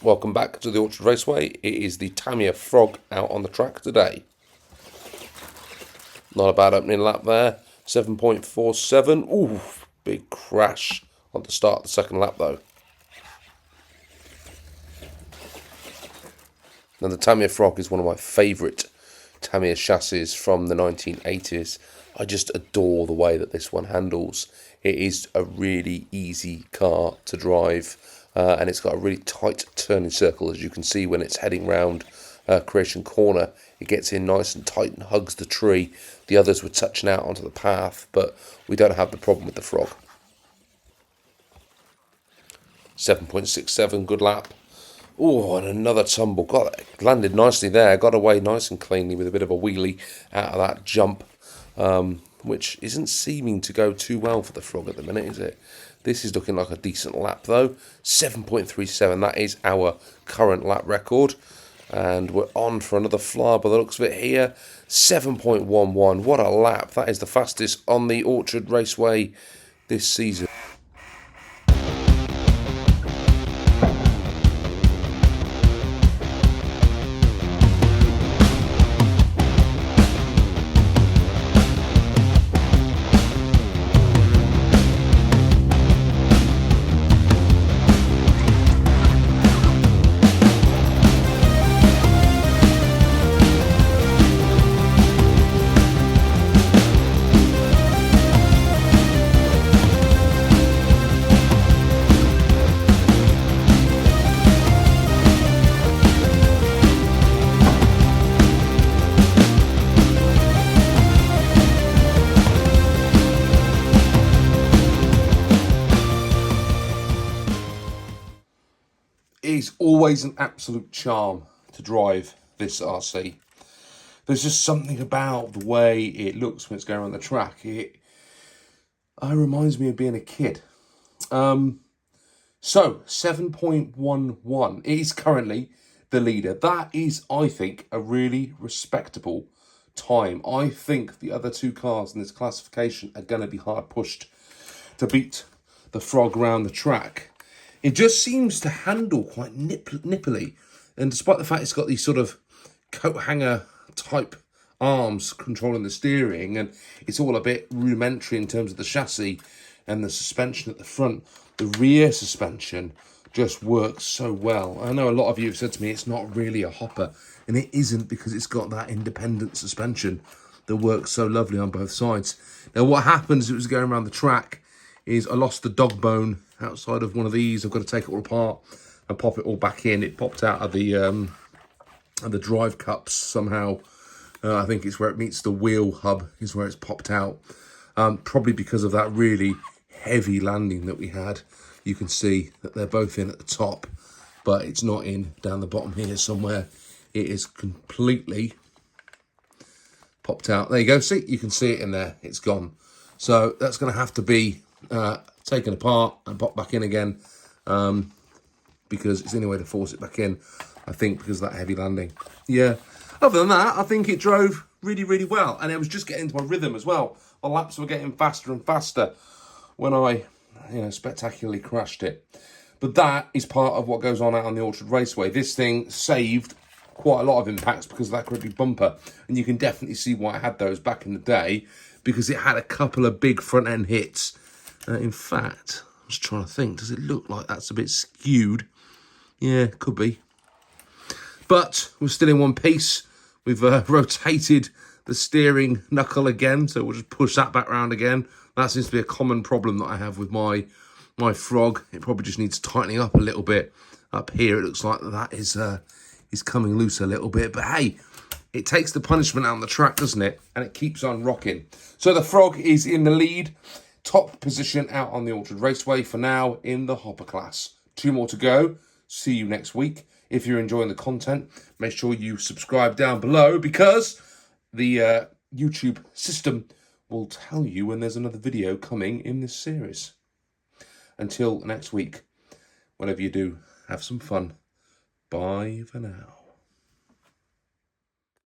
welcome back to the Orchard Raceway. It is the Tamiya Frog out on the track today. Not a bad opening lap there, 7.47. Ooh, big crash on the start of the second lap though. Now the Tamiya Frog is one of my favourite Tamiya chassis from the 1980s. I just adore the way that this one handles. It is a really easy car to drive, and it's got a really tight turning circle, as you can see when it's heading round Creation Corner. It gets in nice and tight and hugs the tree. The others were touching out onto the path, but we don't have the problem with the Frog. 7.67, good lap. Oh, and another tumble. God, it landed nicely there. Got away nice and cleanly with a bit of a wheelie out of that jump, which isn't seeming to go too well for the Frog at the minute, is it? This is looking like a decent lap, though. 7.37, that is our current lap record. And we're on for another flyer by the looks of it here. 7.11, what a lap. That is the fastest on the Orchard Raceway this season. It is always an absolute charm to drive this RC. There's just something about the way it looks when it's going around the track. It reminds me of being a kid. So 7.11. It is currently the leader. That is, I think, a really respectable time. I think the other two cars in this classification are going to be hard pushed to beat the Frog around the track. It just seems to handle quite nippily. And despite the fact it's got these sort of coat hanger type arms controlling the steering, and it's all a bit rudimentary in terms of the chassis and the suspension at the front, the rear suspension just works so well. I know a lot of you have said to me it's not really a hopper, and it isn't, because it's got that independent suspension that works so lovely on both sides. Now what happens as it was going around the track is I lost the dog bone outside of one of these. I've got to take it all apart and pop it all back in. It popped out of the drive cups somehow. I think it's where it meets the wheel hub is where it's popped out. Probably because of that really heavy landing that we had. You can see that they're both in at the top, but it's not in down the bottom here somewhere. It is completely popped out. There you go. See, you can see it in there. It's gone. So that's going to have to be taken apart and popped back in again, because it's the only way to force it back in, I think, because of that heavy landing. Yeah, other than that, I think it drove really, really well, and it was just getting into my rhythm as well. The laps were getting faster and faster when I, spectacularly crashed it. But that is part of what goes on out on the Orchard Raceway. This thing saved quite a lot of impacts because of that grippy bumper, and you can definitely see why I had those back in the day, because it had a couple of big front end hits. In fact, I was trying to think, does it look like that's a bit skewed? Yeah, could be. But we're still in one piece. We've rotated the steering knuckle again, so we'll just push that back round again. That seems to be a common problem that I have with my Frog. It probably just needs tightening up a little bit. Up here, it looks like that is coming loose a little bit. But hey, it takes the punishment out on the track, doesn't it? And it keeps on rocking. So the Frog is in the lead. Top position out on the Orchard Raceway for now in the hopper class. 2 more to go. See you next week. If you're enjoying the content, make sure you subscribe down below, because the YouTube system will tell you when there's another video coming in this series. Until next week, whatever you do, have some fun. Bye for now.